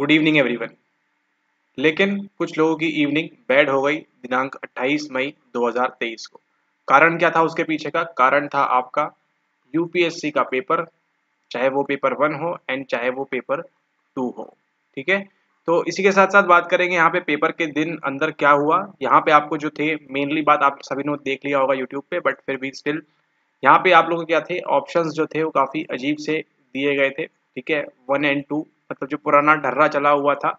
Good evening everyone. लेकिन कुछ लोगों की इवनिंग बैड हो गई दिनांक 28 मई 2023 को। कारण क्या था? उसके पीछे का कारण था आपका यूपीएससी का पेपर, चाहे वो पेपर 1 हो एंड चाहे वो पेपर 2 हो। ठीक है, तो इसी के साथ साथ बात करेंगे यहाँ पे पेपर के दिन अंदर क्या हुआ। यहाँ पे आपको जो थे मेनली बात आप सभी ने देख लिया होगा यूट्यूब पे, बट फिर भी स्टिल यहाँ पे आप लोगों के क्या थे, ऑप्शंस जो थे वो काफ़ी अजीब से दिए गए थे। ठीक है, 1 एंड 2 मतलब जो पुराना ढर्रा चला हुआ था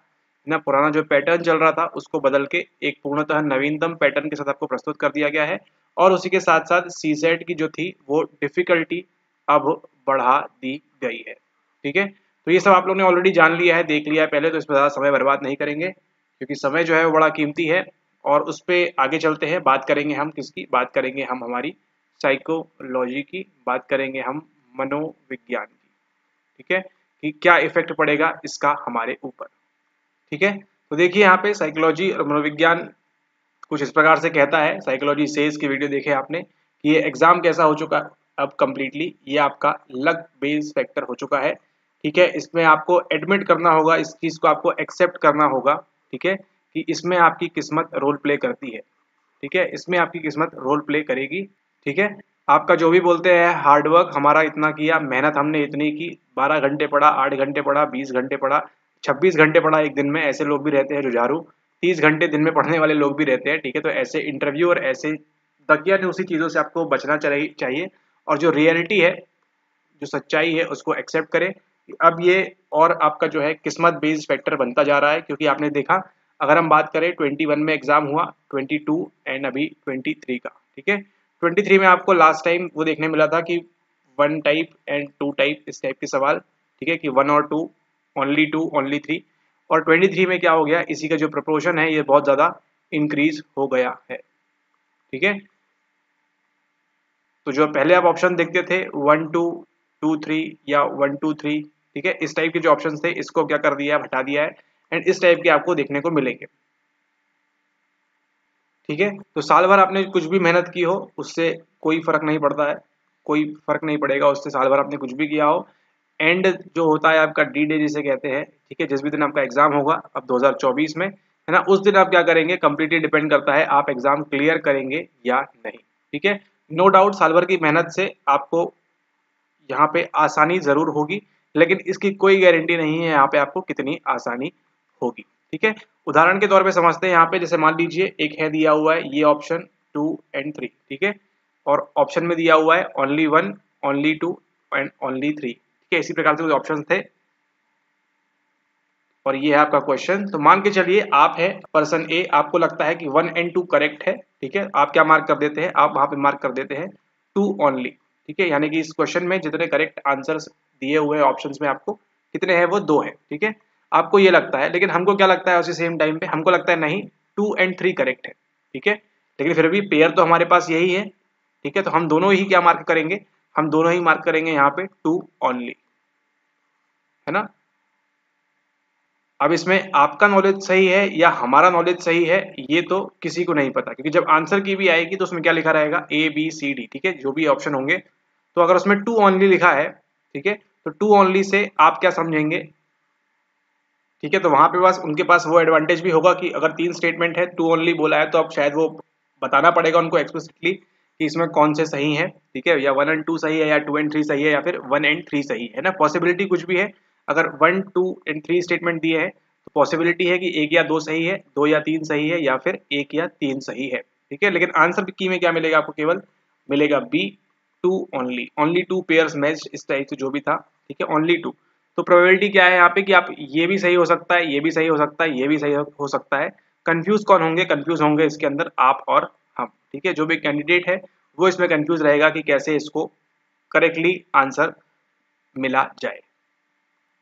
ना, पुराना जो पैटर्न चल रहा था उसको बदल के एक पूर्णतः नवीनतम पैटर्न के साथ आपको प्रस्तुत कर दिया गया है। और उसी के साथ साथ सीसेट की जो थी वो डिफिकल्टी अब बढ़ा दी गई है। ठीक है, तो ये सब आप लोगों ने ऑलरेडी जान लिया है, देख लिया है पहले, तो इस पर ज़्यादा समय बर्बाद नहीं करेंगे क्योंकि समय जो है वो बड़ा कीमती है। और उस पर आगे चलते हैं, बात करेंगे हम किसकी, बात करेंगे हम हमारी साइकोलॉजी की, बात करेंगे हम मनोविज्ञान की। ठीक है, कि क्या इफेक्ट पड़ेगा इसका हमारे ऊपर। ठीक है, तो देखिए यहाँ पे साइकोलॉजी और मनोविज्ञान कुछ इस प्रकार से कहता है। साइकोलॉजी सेज की वीडियो देखे आपने कि ये एग्जाम कैसा हो चुका अब कंप्लीटली, ये आपका लक बेस फैक्टर हो चुका है। ठीक है, इसमें आपको एडमिट करना होगा, इस चीज को आपको एक्सेप्ट करना होगा। ठीक है, कि इसमें आपकी किस्मत रोल प्ले करती है। ठीक है, इसमें आपकी किस्मत रोल प्ले करेगी। ठीक है, आपका जो भी बोलते हैं हार्डवर्क हमारा इतना किया, मेहनत हमने इतनी की, 12 घंटे पढ़ा, 8 घंटे पढ़ा, 20 घंटे पढ़ा, 26 घंटे पढ़ा एक दिन में, ऐसे लोग भी रहते हैं जुझारू। 30 घंटे दिन में पढ़ने वाले लोग भी रहते हैं। ठीक है, तो ऐसे इंटरव्यू और ऐसे दकियानूसी चीज़ों से आपको बचना चाहिए। और जो रियलिटी है, जो सच्चाई है, उसको एक्सेप्ट करें। अब ये और आपका जो है किस्मत बेस्ड फैक्टर बनता जा रहा है, क्योंकि आपने देखा, अगर हम बात करें 21 में एग्जाम हुआ, 22 एंड अभी 23 का। ठीक है, 23 में आपको लास्ट टाइम वो देखने मिला था कि 1 टाइप एंड 2 टाइप, इस टाइप के सवाल। ठीक है, कि 1 और 2, ओनली 2, ओनली 3। और 23 में क्या हो गया, इसी का जो प्रपोर्शन है ये बहुत ज़्यादा इंक्रीज हो गया है। ठीक है, तो जो पहले आप ऑप्शन देखते थे 1 2 2 3 या 1 2 3, ठीक है, इस टाइप के जो ऑप्शन थे इसको क्या कर दिया है, हटा दिया है। एंड इस टाइप के आपको देखने को मिलेंगे। ठीक है, तो साल भर आपने कुछ भी मेहनत की हो उससे कोई फर्क नहीं पड़ता है, कोई फर्क नहीं पड़ेगा उससे, साल भर आपने कुछ भी किया हो। एंड जो होता है आपका डी डे जिसे कहते हैं, ठीक है, जिस भी दिन आपका एग्जाम होगा अब 2024 में, है ना, उस दिन आप क्या करेंगे कंप्लीटली डिपेंड करता है आप एग्जाम क्लियर करेंगे या नहीं। ठीक है, नो डाउट साल भर की मेहनत से आपको यहाँ पे आसानी जरूर होगी, लेकिन इसकी कोई गारंटी नहीं है यहाँ पे आपको कितनी आसानी होगी। ठीक है, उदाहरण के तौर पे समझते हैं यहाँ पे, जैसे मान लीजिए एक है दिया हुआ है ये ऑप्शन 2 एंड 3। ठीक है, और ऑप्शन में दिया हुआ है ओनली 1, ओनली 2 एंड ओनली 3। ठीक है, इसी प्रकार से कुछ ऑप्शन थे और ये है आपका क्वेश्चन। तो मान के चलिए आप है पर्सन ए, आपको लगता है कि 1 एंड 2 करेक्ट है। ठीक है, आप क्या मार्क कर देते हैं, आप वहां पे मार्क कर देते हैं 2 ओनली। ठीक है, यानी कि इस क्वेश्चन में जितने करेक्ट आंसर्स दिए हुए हैं ऑप्शंस में आपको कितने हैं, वो 2 हैं। ठीक है, आपको ये लगता है, लेकिन हमको क्या लगता है उसी सेम टाइम पे, हमको लगता है नहीं 2 एंड 3 करेक्ट है। ठीक है, लेकिन फिर भी पेयर तो हमारे पास यही है। ठीक है, तो हम दोनों ही क्या मार्क करेंगे, हम दोनों ही मार्क करेंगे यहाँ पे 2 ओनली, है ना। अब इसमें आपका नॉलेज सही है या हमारा नॉलेज सही है ये तो किसी को नहीं पता, क्योंकि जब आंसर की भी आएगी तो उसमें क्या लिखा रहेगा, ए बी सी डी। ठीक है, जो भी ऑप्शन होंगे, तो अगर उसमें 2 ओनली लिखा है, ठीक है, तो 2 ओनली से आप क्या समझेंगे। ठीक है, तो वहां पे पास उनके पास वो एडवांटेज भी होगा कि अगर 3 स्टेटमेंट है 2 ओनली बोला है, तो अब शायद वो बताना पड़ेगा उनको एक्सप्लिसिटली कि इसमें कौन से सही है। ठीक है, या 1 एंड 2 सही है, या 2 एंड 3 सही है, या फिर 1 एंड 3 सही है ना, पॉसिबिलिटी कुछ भी है। अगर 1 2 एंड 3 स्टेटमेंट दिए हैं तो पॉसिबिलिटी है कि 1 या 2 सही है, 2 या 3 सही है, या फिर 1 या 3 सही है। ठीक है, लेकिन आंसर की में क्या मिलेगा आपको, केवल मिलेगा B 2 only, only 2 pairs match, इस टाइप से जो भी था। ठीक है, ओनली 2। तो प्रोबेबिलिटी क्या है यहाँ पे कि आप ये भी सही हो सकता है, ये भी सही हो सकता है, ये भी सही हो सकता है। कंफ्यूज कौन होंगे, कंफ्यूज होंगे इसके अंदर आप और हम। ठीक है, जो भी कैंडिडेट है वो इसमें कंफ्यूज रहेगा कि कैसे इसको करेक्टली आंसर मिला जाए।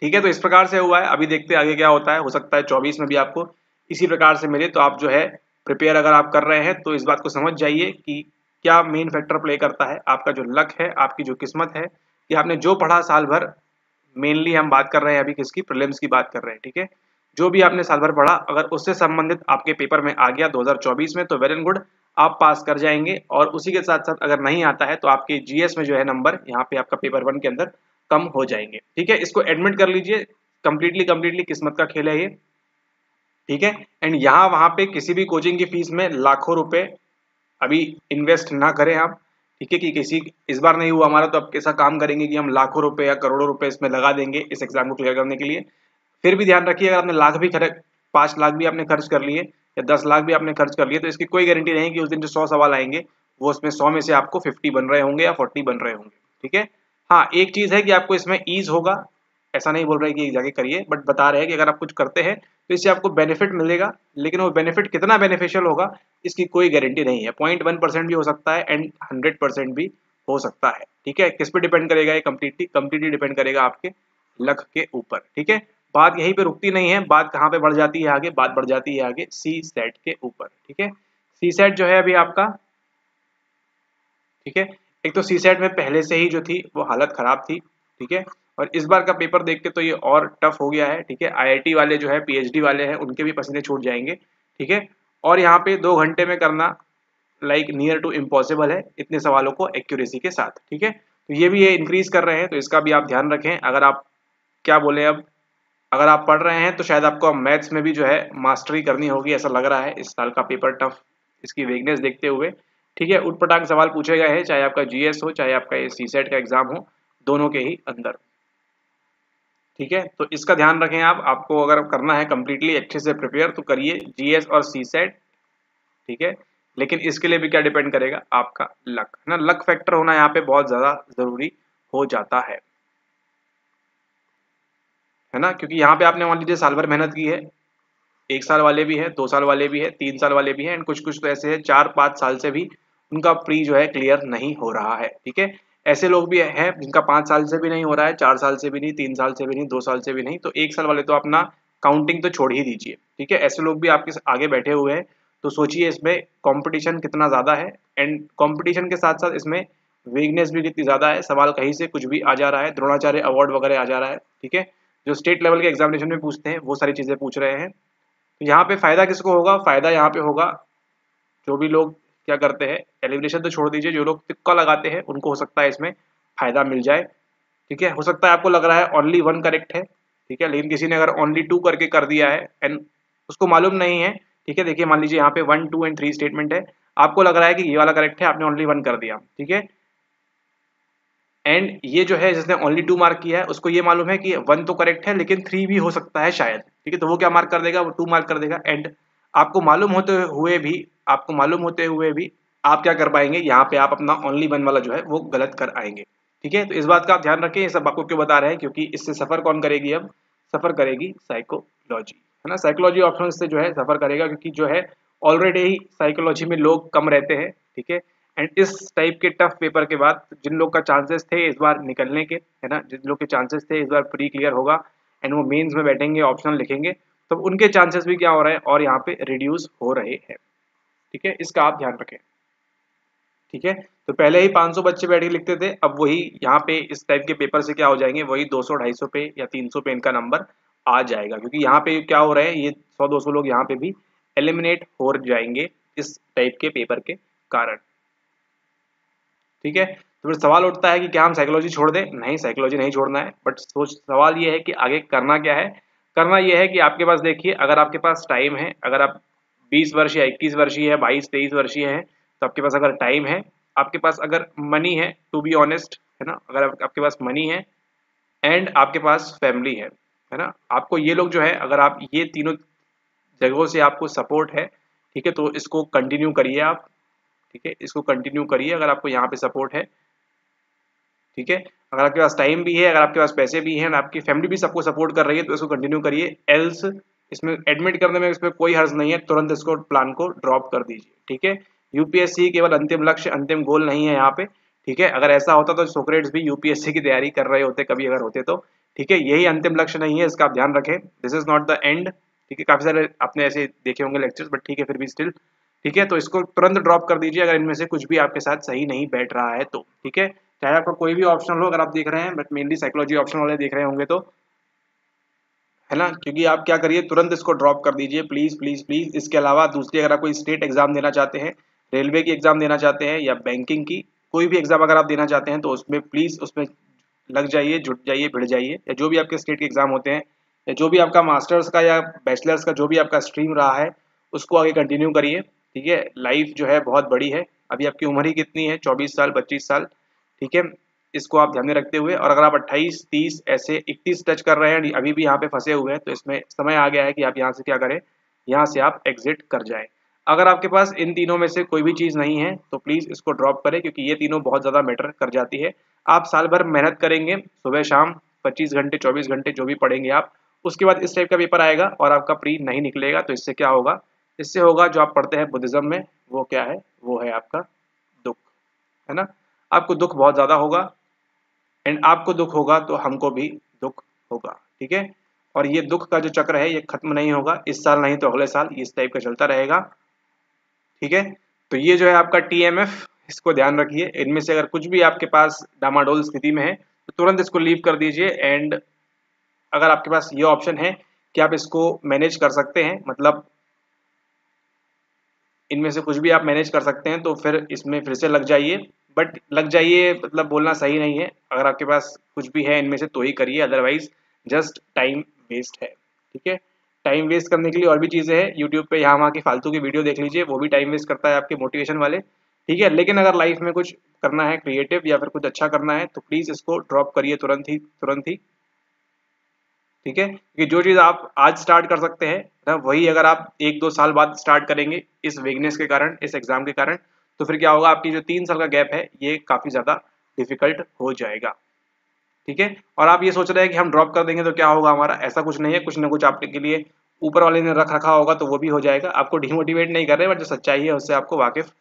ठीक है, तो इस प्रकार से हुआ है, अभी देखते हैं आगे क्या होता है। हो सकता है 24 में भी आपको इसी प्रकार से मिले, तो आप जो है प्रिपेयर अगर आप कर रहे हैं तो इस बात को समझ जाइए कि क्या मेन फैक्टर प्ले करता है, आपका जो लक है, आपकी जो किस्मत है, कि आपने जो पढ़ा साल भर। मेनली हम बात कर रहे हैं अभी किसकी, प्रीलिम्स की बात कर रहे हैं। ठीक है, जो भी आपने साल भर पढ़ा अगर उससे संबंधित आपके पेपर में आ गया 2024 में, तो वेल एंड गुड, आप पास कर जाएंगे। और उसी के साथ साथ अगर नहीं आता है तो आपके जीएस में जो है नंबर यहाँ पे आपका पेपर 1 के अंदर कम हो जाएंगे। ठीक है, इसको एडमिट कर लीजिए, कंप्लीटली किस्मत का खेल है ये, ठीक है। एंड यहाँ वहाँ पे किसी भी कोचिंग की फीस में लाखों रुपए अभी इन्वेस्ट ना करें आप, ठीक है, कि किसी इस बार नहीं हुआ हमारा तो अब कैसा काम करेंगे कि हम लाखों रुपए या करोड़ों रुपए इसमें लगा देंगे इस एग्जाम को क्लियर करने के लिए। फिर भी ध्यान रखिए, अगर आपने लाख भी खर्च 5 लाख भी आपने खर्च कर लिए या 10 लाख भी आपने खर्च कर लिए, तो इसकी कोई गारंटी नहीं कि उस दिन जो 100 सवाल आएंगे वो उसमें 100 में से आपको 50 बन रहे होंगे या 40 बन रहे होंगे, ठीक है। हाँ, एक चीज है कि आपको इसमें ईज होगा, ऐसा नहीं बोल रहे कि जाके करिए, बट बता रहे हैं कि अगर आप कुछ करते हैं तो इससे आपको बेनिफिट मिलेगा, लेकिन वो बेनिफिट कितना बेनिफिशियल होगा इसकी कोई गारंटी नहीं है। 0.1% भी हो सकता है एंड 100% भी हो सकता है, ठीक है। किस पे डिपेंड करेगा ये? कंप्लीटली डिपेंड करेगा आपके लक के ऊपर, ठीक है। बात यहीं पे रुकती नहीं है, बात कहाँ पे बढ़ जाती है आगे? बात बढ़ जाती है आगे सी सेट के ऊपर, ठीक है। सी सेट जो है अभी आपका, ठीक है, एक तो सी सेट में पहले से ही जो थी वो हालत खराब थी, ठीक है, और इस बार का पेपर देख के तो ये और टफ हो गया है, ठीक है। आईआईटी वाले जो है, पीएचडी वाले हैं, उनके भी पसीने छूट जाएंगे, ठीक है। और यहाँ पे 2 घंटे में करना लाइक नियर टू इम्पॉसिबल है इतने सवालों को एक्यूरेसी के साथ, ठीक है। तो ये भी ये इंक्रीज कर रहे हैं, तो इसका भी आप ध्यान रखें। अगर आप क्या बोले, अब अगर आप पढ़ रहे हैं तो शायद आपको मैथ्स में भी जो है मास्टरी करनी होगी, ऐसा लग रहा है इस साल का पेपर टफ इसकी वेगनेस देखते हुए, ठीक है। उटपटांग सवाल पूछे गए हैं, चाहे आपका जीएस हो चाहे आपका ये सी सेट का एग्जाम हो, दोनों के ही अंदर, ठीक है। तो इसका ध्यान रखें आप, आपको अगर करना है कंप्लीटली अच्छे से प्रिपेयर तो करिए जीएस और सी सेट, ठीक है। लेकिन इसके लिए भी क्या डिपेंड करेगा? आपका लक, है ना। लक फैक्टर होना यहाँ पे बहुत ज्यादा जरूरी हो जाता है ना, क्योंकि यहाँ पे आपने मान लीजिए साल भर मेहनत की है, 1 साल वाले भी है, 2 साल वाले भी है, 3 साल वाले भी हैं, एंड कुछ कुछ तो ऐसे है 4-5 साल से भी उनका प्री जो है क्लियर नहीं हो रहा है, ठीक है। ऐसे लोग भी हैं जिनका 5 साल से भी नहीं हो रहा है, 4 साल से भी नहीं, 3 साल से भी नहीं, 2 साल से भी नहीं, तो 1 साल वाले तो अपना काउंटिंग तो छोड़ ही दीजिए, ठीक है। ऐसे लोग भी आपके आगे बैठे हुए हैं, तो सोचिए इसमें कंपटीशन कितना ज्यादा है, एंड कंपटीशन के साथ साथ इसमें वेगनेस भी कितनी ज्यादा है। सवाल कहीं से कुछ भी आ जा रहा है, द्रोणाचार्य अवार्ड वगैरह आ जा रहा है, ठीक है, जो स्टेट लेवल के एग्जामिनेशन में पूछते हैं वो सारी चीजें पूछ रहे हैं। तो यहाँ पे फायदा किसको होगा? फायदा यहाँ पे होगा जो भी लोग क्या करते हैं, एलिमिनेशन तो छोड़ दीजिए, जो लोग तुक्का लगाते हैं उनको हो सकता है इसमें फायदा मिल जाए, ठीक है। हो सकता है आपको लग रहा है ओनली 1 करेक्ट है, ठीक है, लेकिन किसी ने अगर ओनली 2 करके कर दिया है एंड उसको मालूम नहीं है, ठीक है। देखिए मान लीजिए यहाँ पे 1, 2 एंड 3 स्टेटमेंट है, आपको लग रहा है कि ये वाला करेक्ट है, आपने ओनली 1 कर दिया, ठीक है। एंड ये जो है जिसने ओनली 2 मार्क किया है उसको ये मालूम है कि 1 तो करेक्ट है लेकिन 3 भी हो सकता है शायद, ठीक है, तो वो क्या मार्क कर देगा? वो 2 मार्क कर देगा। एंड आपको मालूम होते हुए भी आप क्या कर पाएंगे? यहाँ पे आप अपना ओनली 1 वाला जो है वो गलत कर आएंगे, ठीक है। तो इस बात का आप ध्यान रखें। ये सब आपको क्यों बता रहे हैं? क्योंकि इससे सफर कौन करेगी? अब सफर करेगी साइकोलॉजी, है ना। साइकोलॉजी ऑप्शन से जो है सफर करेगा, क्योंकि जो है ऑलरेडी ही साइकोलॉजी में लोग कम रहते हैं, ठीक है। एंड इस टाइप के टफ पेपर के बाद जिन लोग का चांसेस थे इस बार निकलने के, है ना, जिन लोग के चांसेस थे इस बार प्री क्लियर होगा एंड वो मेंस में बैठेंगे, ऑप्शनल लिखेंगे, तो उनके चांसेस भी क्या हो रहे हैं और यहाँ पे रिड्यूस हो रहे हैं, ठीक है। इसका आप ध्यान रखें, ठीक है। तो पहले ही 500 बच्चे बैठ के लिखते थे, अब वही यहाँ पे इस टाइप के पेपर से क्या हो जाएंगे, वही 200-250 पे या 300 पे इनका नंबर आ जाएगा, क्योंकि यहाँ पे क्या हो रहा है, ये 100-200 लोग यहाँ पे भी एलिमिनेट हो जाएंगे इस टाइप के पेपर के कारण, ठीक है। तो फिर सवाल उठता है कि क्या हम साइकोलॉजी छोड़ दें? नहीं, साइकोलॉजी नहीं छोड़ना है, बट सवाल ये है कि आगे करना क्या है। करना ये है कि आपके पास, देखिए, अगर आपके पास टाइम है, अगर आप 20 वर्ष या 21 वर्षीय है, 22-23 वर्षीय है, तो आपके पास अगर टाइम है, आपके पास अगर मनी है, टू बी ऑनेस्ट, है ना, अगर आपके पास मनी है एंड आपके पास फैमिली है ना, आपको ये लोग जो है, अगर आप ये तीनों जगहों से आपको सपोर्ट है, ठीक है, तो इसको कंटिन्यू करिए आप, ठीक है, इसको कंटिन्यू करिए अगर आपको यहाँ पे सपोर्ट है, ठीक है। अगर आपके पास टाइम भी है, अगर आपके पास पैसे भी हैं और आपकी फैमिली भी सबको सपोर्ट कर रही है, तो इसको कंटिन्यू करिए। एल्स इसमें एडमिट करने में इसमें कोई हर्ज नहीं है, तुरंत इसको प्लान को ड्रॉप कर दीजिए, ठीक है। यूपीएससी केवल अंतिम लक्ष्य, अंतिम गोल नहीं है यहाँ पे, ठीक है। अगर ऐसा होता तो सोक्रेट्स भी यूपीएससी की तैयारी कर रहे होते कभी, अगर होते तो, ठीक है। यही अंतिम लक्ष्य नहीं है, इसका आप ध्यान रखें। This is not the end, ठीक है। काफी सारे आपने ऐसे देखे होंगे लेक्चर्स, बट ठीक है, फिर भी स्टिल, ठीक है। तो इसको तुरंत ड्रॉप कर दीजिए अगर इनमें से कुछ भी आपके साथ सही नहीं बैठ रहा है तो, ठीक है। चाहे आपका कोई भी ऑप्शनल हो, अगर आप देख रहे हैं, बट मेनली साइकोलॉजी ऑप्शन वाले देख रहे होंगे तो, है ना, क्योंकि आप क्या करिए, तुरंत इसको ड्रॉप कर दीजिए, प्लीज प्लीज प्लीज। इसके अलावा दूसरी, अगर आप कोई स्टेट एग्जाम देना चाहते हैं, रेलवे की एग्जाम देना चाहते हैं या बैंकिंग की कोई भी एग्जाम अगर आप देना चाहते हैं, तो उसमें प्लीज उसमें लग जाइए, जुट जाइए, भिड़ जाइए, या जो भी आपके स्टेट के एग्जाम होते हैं या जो भी आपका मास्टर्स का या बैचलर्स का जो भी आपका स्ट्रीम रहा है उसको आगे कंटिन्यू करिए। ठीक है, लाइफ जो है बहुत बड़ी है, अभी आपकी उम्र ही कितनी है, 24 साल 25 साल। ठीक है, इसको आप ध्यान में रखते हुए, और अगर आप 28 30 ऐसे 31 टच कर रहे हैं अभी भी यहाँ पे फंसे हुए हैं, तो इसमें समय आ गया है कि आप यहाँ से क्या करें, यहाँ से आप एग्जिट कर जाएं। अगर आपके पास इन तीनों में से कोई भी चीज़ नहीं है तो प्लीज़ इसको ड्रॉप करें, क्योंकि ये तीनों बहुत ज़्यादा मैटर कर जाती है। आप साल भर मेहनत करेंगे, सुबह शाम 25 घंटे 24 घंटे जो भी पढ़ेंगे आप, उसके बाद इस टाइप का पेपर आएगा और आपका प्री नहीं निकलेगा, तो इससे क्या होगा, इससे होगा जो आप पढ़ते हैं बुद्धिज्म में, वो क्या है, वो है आपका दुख, है ना। आपको दुख बहुत ज़्यादा होगा, एंड आपको दुख होगा तो हमको भी दुख होगा। ठीक है, और ये दुख का जो चक्र है ये खत्म नहीं होगा, इस साल नहीं तो अगले साल इस टाइप का चलता रहेगा। ठीक है, तो ये जो है आपका TMF, इसको ध्यान रखिए। इनमें से अगर कुछ भी आपके पास डामाडोल स्थिति में है तो तुरंत इसको लीव कर दीजिए। एंड अगर आपके पास ये ऑप्शन है कि आप इसको मैनेज कर सकते हैं, मतलब इनमें से कुछ भी आप मैनेज कर सकते हैं, तो फिर इसमें फिर से लग जाइए। बट लग जाइए मतलब बोलना सही नहीं है, अगर आपके पास कुछ भी है इनमें से तो ही करिए, अदरवाइज जस्ट टाइम वेस्ट है। ठीक है, टाइम वेस्ट करने के लिए और भी चीज़ें हैं यूट्यूब पे, यहाँ वहाँ की फालतू की वीडियो देख लीजिए, वो भी टाइम वेस्ट करता है आपके मोटिवेशन वाले। ठीक है, लेकिन अगर लाइफ में कुछ करना है क्रिएटिव या फिर कुछ अच्छा करना है तो प्लीज़ इसको ड्रॉप करिए तुरंत ही, तुरंत ही। ठीक है, कि जो चीज़ आप आज स्टार्ट कर सकते हैं ना, वही अगर आप 1-2 साल बाद स्टार्ट करेंगे इस वीकनेस के कारण, इस एग्जाम के कारण, तो फिर क्या होगा, आपकी जो 3 साल का गैप है ये काफ़ी ज़्यादा डिफिकल्ट हो जाएगा। ठीक है, और आप ये सोच रहे हैं कि हम ड्रॉप कर देंगे तो क्या होगा हमारा, ऐसा कुछ नहीं है, कुछ ना कुछ आपके लिए ऊपर वाले ने रख रखा होगा तो वो भी हो जाएगा। आपको डिमोटिवेट नहीं कर रहे, बट जो सच्चाई है उससे आपको वाकिफ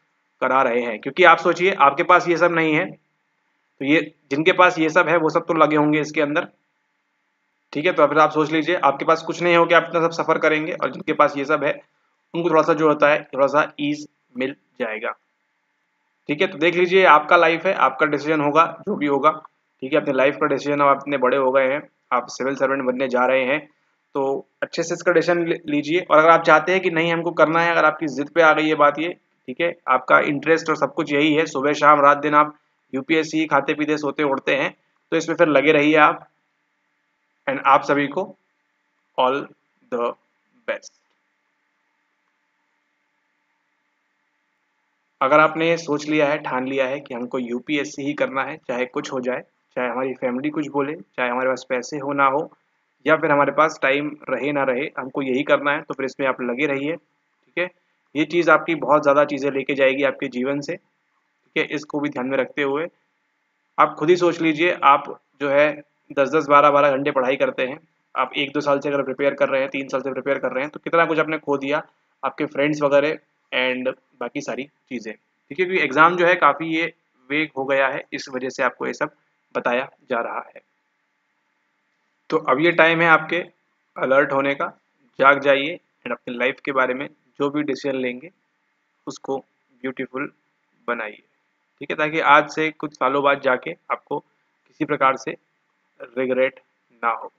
करा रहे हैं। क्योंकि आप सोचिए आपके पास ये सब नहीं है, तो ये जिनके पास ये सब है वो सब तो लगे होंगे इसके अंदर। ठीक है, तो फिर आप सोच लीजिए आपके पास कुछ नहीं हो कि आप इतना सब सफ़र करेंगे, और जिनके पास ये सब है उनको थोड़ा सा जो होता है थोड़ा सा ईज मिल जाएगा। ठीक है, तो देख लीजिए आपका लाइफ है, आपका डिसीजन होगा जो भी होगा। ठीक है, अपने लाइफ का डिसीजन, अब आप इतने बड़े हो गए हैं, आप सिविल सर्वेंट बनने जा रहे हैं, तो अच्छे से इसका डिसीजन लीजिए। और अगर आप चाहते हैं कि नहीं हमको करना है, अगर आपकी जिद पे आ गई है बात ये, ठीक है, आपका इंटरेस्ट और सब कुछ यही है, सुबह शाम रात दिन आप UPSC खाते पीते सोते उड़ते हैं, तो इसमें फिर लगे रहिए आप। एंड आप सभी को ऑल द बेस्ट। अगर आपने सोच लिया है, ठान लिया है कि हमको UPSC ही करना है, चाहे कुछ हो जाए, चाहे हमारी फैमिली कुछ बोले, चाहे हमारे पास पैसे हो ना हो, या फिर हमारे पास टाइम रहे ना रहे, हमको यही करना है, तो फिर इसमें आप लगे रहिए। ठीक है, ये चीज़ आपकी बहुत ज़्यादा चीज़ें लेके जाएगी आपके जीवन से। ठीक है, इसको भी ध्यान में रखते हुए आप खुद ही सोच लीजिए, आप जो है 10-10 12-12 घंटे पढ़ाई करते हैं, आप 1-2 साल से अगर प्रिपेयर कर रहे हैं, 3 साल से प्रिपेयर कर रहे हैं, तो कितना कुछ आपने खो दिया, आपके फ्रेंड्स वगैरह एंड बाकी सारी चीज़ें। ठीक है, क्योंकि एग्ज़ाम जो है काफ़ी ये वेग हो गया है, इस वजह से आपको ये सब बताया जा रहा है। तो अब ये टाइम है आपके अलर्ट होने का, जाग जाइए एंड अपनी लाइफ के बारे में जो भी डिसीजन लेंगे उसको ब्यूटीफुल बनाइए। ठीक है, ताकि आज से कुछ सालों बाद जाके आपको किसी प्रकार से रिग्रेट ना हो।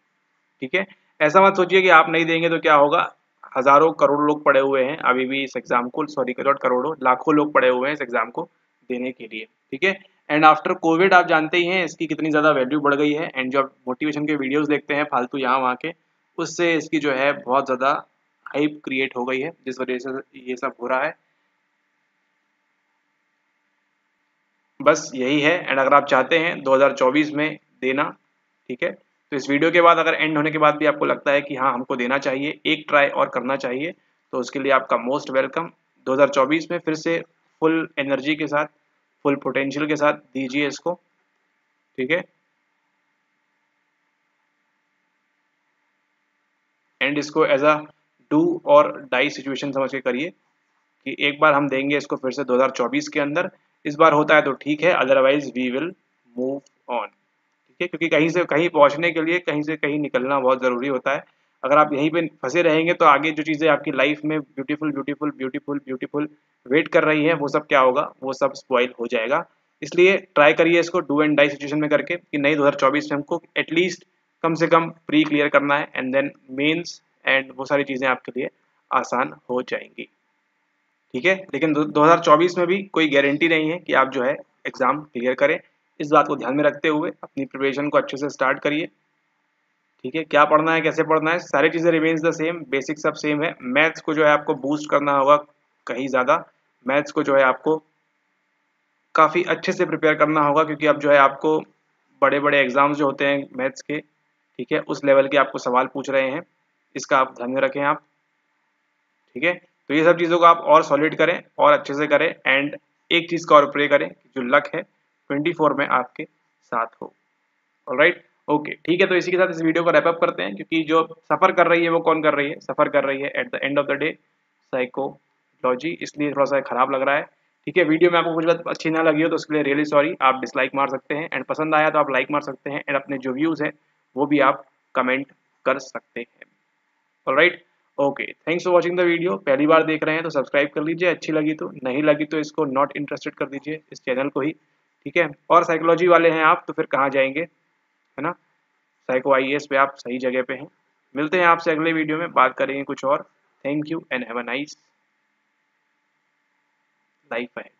ठीक है, ऐसा मत सोचिए कि आप नहीं देंगे तो क्या होगा, हजारों करोड़ों लोग पड़े हुए हैं अभी भी इस एग्जाम को, सॉरी करोड़ों लाखों लोग पड़े हुए हैं इस एग्जाम को देने के लिए। ठीक है, एंड आफ्टर कोविड आप जानते ही हैं इसकी कितनी ज़्यादा वैल्यू बढ़ गई है, एंड जो आप मोटिवेशन के वीडियोस देखते हैं फालतू यहाँ वहाँ के, उससे इसकी जो है बहुत ज़्यादा हाइप क्रिएट हो गई है, जिस वजह से ये सब हो रहा है। बस यही है, एंड अगर आप चाहते हैं 2024 में देना, ठीक है, तो इस वीडियो के बाद अगर एंड होने के बाद भी आपको लगता है कि हाँ हमको देना चाहिए, एक ट्राई और करना चाहिए, तो उसके लिए आपका मोस्ट वेलकम। 2024 में फिर से फुल एनर्जी के साथ, फुल पोटेंशियल के साथ दीजिए इसको। ठीक है, एंड इसको एज अ डू और डाई सिचुएशन समझ के करिए कि एक बार हम देंगे इसको फिर से 2024 के अंदर, इस बार होता है तो ठीक है, otherwise we will move on. ठीक है, क्योंकि कहीं से कहीं पहुंचने के लिए कहीं से कहीं निकलना बहुत ज़रूरी होता है। अगर आप यहीं पे फंसे रहेंगे तो आगे जो चीज़ें आपकी लाइफ में beautiful beautiful beautiful beautiful wait कर रही हैं, वो सब क्या होगा, वो सब स्पॉइल हो जाएगा। इसलिए ट्राई करिए इसको डू एंड डाई सिचुएशन में करके कि नहीं 2024 में हमको एटलीस्ट कम से कम प्री क्लियर करना है, एंड देन मेंस एंड वो सारी चीज़ें आपके लिए आसान हो जाएंगी। ठीक है, लेकिन 2024 में भी कोई गारंटी नहीं है कि आप जो है एग्ज़ाम क्लियर करें। इस बात को ध्यान में रखते हुए अपनी प्रिपरेशन को अच्छे से स्टार्ट करिए। ठीक है, क्या पढ़ना है, कैसे पढ़ना है, सारी चीज़ें रिमेन्स द सेम, बेसिक सब सेम है। मैथ्स को जो है आपको बूस्ट करना होगा कहीं ज़्यादा, मैथ्स को जो है आपको काफ़ी अच्छे से प्रिपेयर करना होगा, क्योंकि अब जो है आपको बड़े-बड़े एग्ज़ाम्स जो होते हैं मैथ्स के, ठीक है, उस लेवल के आपको सवाल पूछ रहे हैं, इसका आप ध्यान में रखें आप, ठीक है। तो ये सब चीज़ों को आप और सॉलिड करें और अच्छे से करें, एंड एक चीज़ का और प्रे करें कि जो लक है 24 में आपके साथ हो। ऑलराइट, ओके, ठीक है। तो इसी के साथ इस वीडियो को रैप अप करते हैं, क्योंकि जो सफ़र कर रही है वो कौन कर रही है, सफ़र कर रही है at the end of the day psychology, इसलिए थोड़ा सा खराब लग रहा है। ठीक है, वीडियो में आपको कुछ बात अच्छी ना लगी हो तो उसके लिए रियली सॉरी, आप डिसलाइक मार सकते हैं, एंड पसंद आया तो आप लाइक मार सकते हैं, एंड अपने जो व्यूज़ हैं वो भी आप कमेंट कर सकते हैं। Alright, okay, thanks for watching the video. पहली बार देख रहे हैं तो सब्सक्राइब कर लीजिए, अच्छी लगी तो, नहीं लगी तो इसको नॉट इंटरेस्टेड कर दीजिए इस चैनल को ही, ठीक है। और साइकोलॉजी वाले हैं आप तो फिर कहाँ जाएंगे, है ना, साइको आईएएस पे आप सही जगह पे हैं। मिलते हैं आपसे अगले वीडियो में, बात करेंगे कुछ और। Thank you and have a nice life ahead.